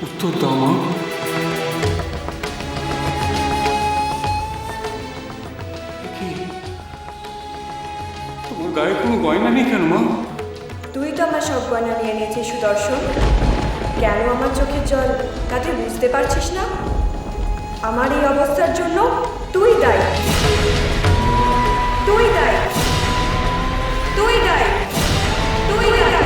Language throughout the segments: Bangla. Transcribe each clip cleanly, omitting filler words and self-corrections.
উত্তর দাও মা। কি তোমার গায়ে কোনো গয়না নেই কেন মা? তুই তো আমার সব গয়না নিয়ে নিয়েছিস সুদর্শন। কেন আমার চোখের জল তাতে বুঝতে পারছিস না? আমার এই অবস্থার জন্য তুই দায়ী, তুই দায়ী, তুই দায়ী, তুই দায়ী।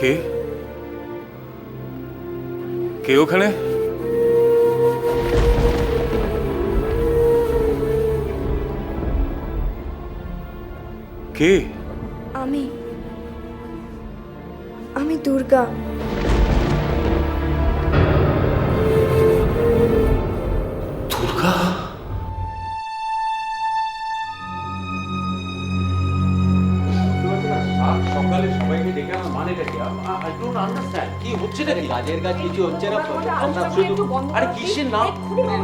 কে কে ওখানে? কে? আমি দুর্গা। দুর্গা? সকালে সবাইকে ডেকে আমার মানেটা কি? আই ডোন্ট আন্ডারস্ট্যান্ড কি হচ্ছে নাকি? কাজের কাজ কিছু হচ্ছে না। আমরা শুধু আরে কিসের নাম?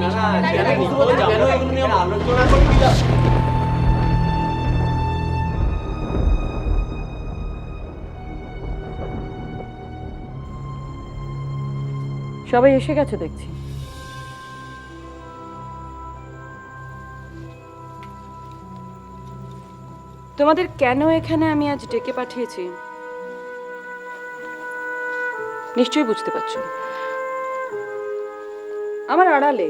না না কেন কেন এগুলো নিয়ে আমরা আলোচনা করবি না। সবাই এসে গেছে দেখছি। তোমাদের কেন এখানে আমি আজ ডেকে পাঠিয়েছি নিশ্চয়ই বুঝতে পারছো। আমার আড়ালে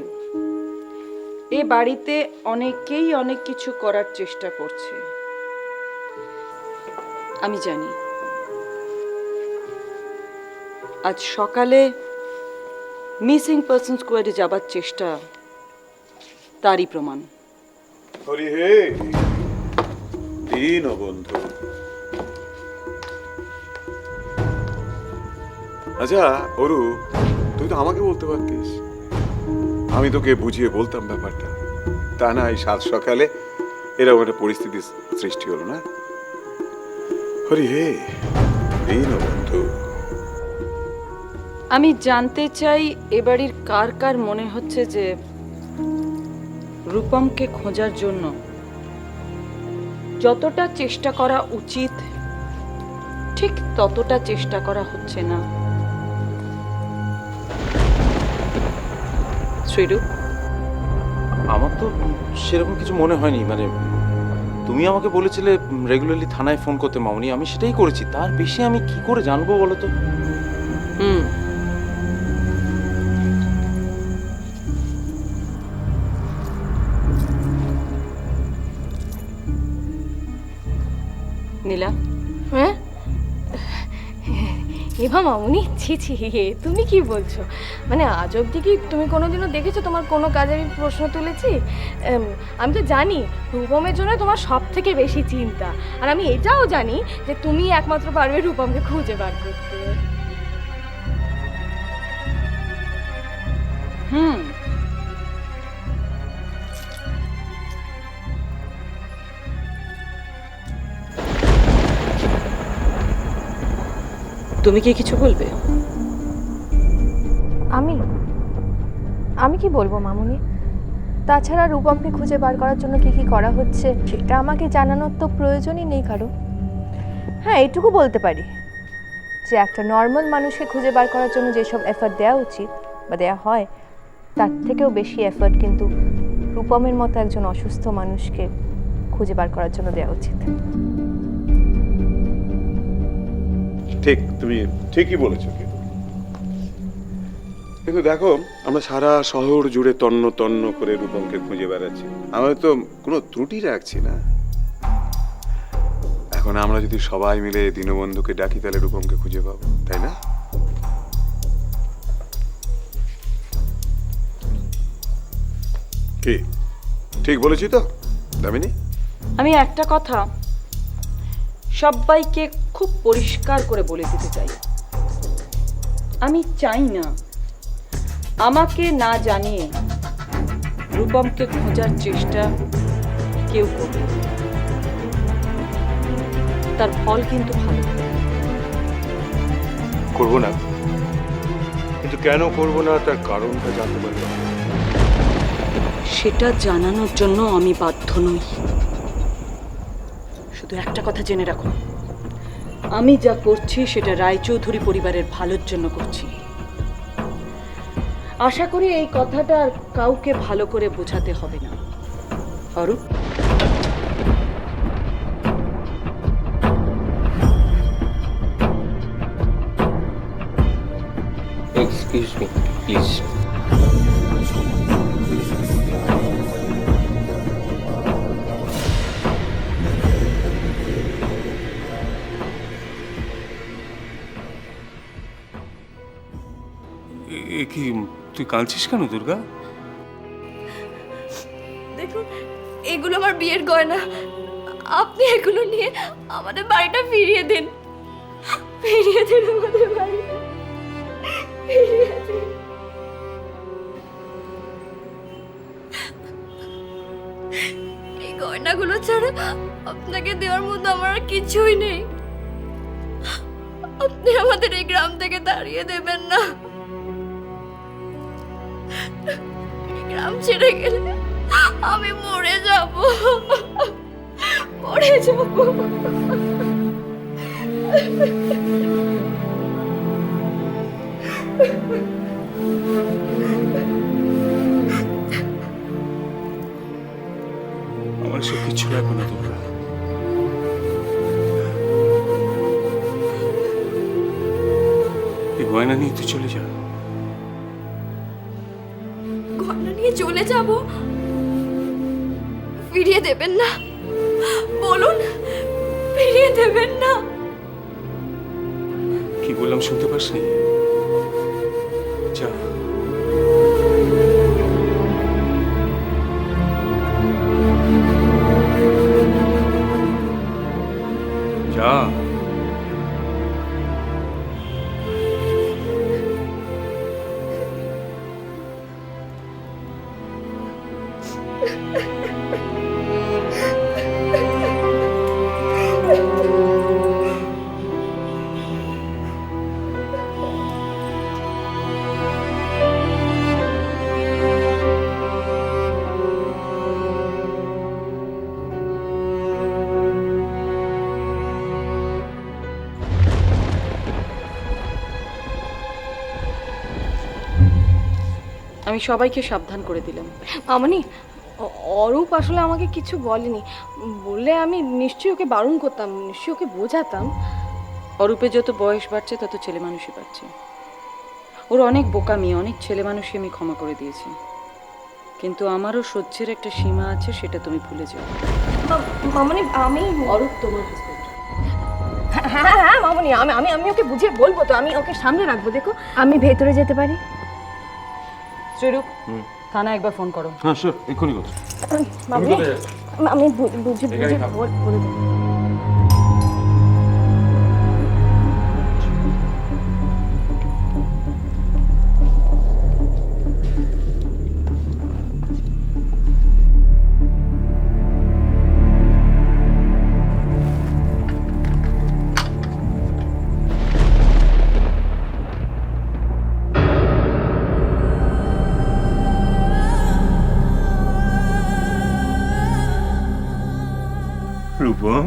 এ বাড়িতে অনেকেই অনেক কিছু করার চেষ্টা করছে। আমি জানি আজ সকালে মিসিং পারসন স্কোয়াডে যাবার চেষ্টা তারই প্রমাণ। হরি হে দীনবন্ধু। আচ্ছা অরু, তুই তো আমাকে বলতে পারতিস, আমি তোকে বুঝিয়ে বলতাম ব্যাপারটা। তা না, এই সাত সকালে এরকম একটা পরিস্থিতির সৃষ্টি হলো না। হরি হে দীনবন্ধু। আমি জানতে চাই এ বাড়ির কার কার মনে হচ্ছে যে রূপমকে খোঁজার জন্য যতটা চেষ্টা করা উচিত ঠিক ততটা চেষ্টা করা হচ্ছে না। শ্রীরূপ, আমার তো সেরকম কিছু মনে হয়নি। মানে তুমি আমাকে বলেছিলে রেগুলারলি থানায় ফোন করতে মামনি, আমি সেটাই করেছি। তার বেশি আমি কি করে জানবো বলো তো? নীলা, হ্যাঁ এভা মামুনি, ছি ছি, তুমি কি বলছো? মানে আজ অবধি কি তুমি কোনোদিনও দেখেছো তোমার কোনো কাজে আমি প্রশ্ন তুলেছি? আমি তো জানি রূপমের জন্য তোমার সব থেকে বেশি চিন্তা, আর আমি এটাও জানি যে তুমি একমাত্র পারবে রূপমকে খুঁজে বার করতে। তুমি কি কিছু বলবে? আমি কি বলবো মামুনি? তাছাড়া রূপমকে খুঁজে বার করার জন্য কি কি করা হচ্ছে সেটা আমাকে জানানোর তো প্রয়োজনই নেই কারো। হ্যাঁ, এটুকু বলতে পারি যে একটা নর্মাল মানুষকে খুঁজে বার করার জন্য যেসব এফর্ট দেওয়া উচিত বা দেওয়া হয় তার থেকেও বেশি এফর্ট কিন্তু রূপমের মতো একজন অসুস্থ মানুষকে খুঁজে বার করার জন্য দেওয়া উচিত। ঠিক, তুমি ঠিকই বলেছো। কিন্তু দেখো, আমরা সারা শহর জুড়ে তন্ন তন্ন করে রূপমকে খুঁজে বেড়াচ্ছি, আমরা তো কোনো ত্রুটি রাখছি না। এখন আমরা যদি সবাই মিলে দীনবন্ধুকে ডাকি তাহলে রূপমকে খুঁজে পাবো, তাই না? কি ঠিক বলেছি তো দামিনী? আমি একটা কথা সবাইকে খুব পরিষ্কার করে বলে দিতে চাই, আমি চাই না আমাকে না জানিয়ে রূপমকে খোঁজার চেষ্টা কেউ করবে। তার ফল কিন্তু ভালো হবে। করব না, কিন্তু কেন করব না তার কারণটা জানতে পারবো। সেটা জানানোর জন্য আমি বাধ্য নই। শুধু একটা কথা জেনে রাখো, আমি যা করছি সেটা রায়চৌধুরী পরিবারের ভালোর জন্য করছি। আশা করি এই কথাটা আর কাউকে ভালো করে বোঝাতে হবে না। Arup, excuse me please. এ কি, তুই কাঁদছিস কেন দুর্গা? দেখুন, এগুলো আমার বিয়ের গয়না। আপনি এগুলো নিয়ে আমাদের বাড়িটা ফিরিয়ে দিন। ফিরিয়ে দিন আমাদের বাড়িটা, ফিরিয়ে দিন। এই গয়নাগুলো ছাড়া আপনাকে দেওয়ার মতো আমার আর কিছুই নেই। আপনি আমাদের এই গ্রাম থেকে তাড়িয়ে দেবেন না। এই গ্রাম ছেড়ে গেলে আমি মরে যাব, মরে যাব। আমার সব কিছু লাগবে না দুর্গা। এই গয়না নিয়ে তুই চলে যা। গয়না নিয়ে চলে যাব? ফিরিয়ে দেবেন না? বলুন, ফিরিয়ে দেবেন না? কি বললাম শুনতে পাসনি? যা। যা। আমি সবাইকে সাবধান করে দিলাম। মামনি, অরূপ আসলে আমাকে কিছু বলেনি। বললে আমি নিশ্চয়ই ওকে বারণ করতাম, নিশ্চয়ই ওকে বোঝাতাম। অরূপের যত বয়স বাড়ছে তত ছেলে মানুষই বাড়ছে। ওর অনেক বোকামি, অনেক ছেলে মানুষই আমি ক্ষমা করে দিয়েছি, কিন্তু আমারও সহ্যের একটা সীমা আছে, সেটা তুমি ভুলে যাও। মামনি, আমি অরূপ তোমার হাজবেন্ড। হ্যাঁ হ্যাঁ মামনি, আমি আমি আমি ওকে বুঝিয়ে বলবো তো, আমি ওকে সামনে রাখবো। দেখো, আমি ভেতরে যেতে পারি? শ্রীরূপ, থানায় একবার ফোন করো। হ্যাঁ স্যার, এক্ষুনি কথা। মামনি, আমি বুঝে বলে দেবো। রূপম,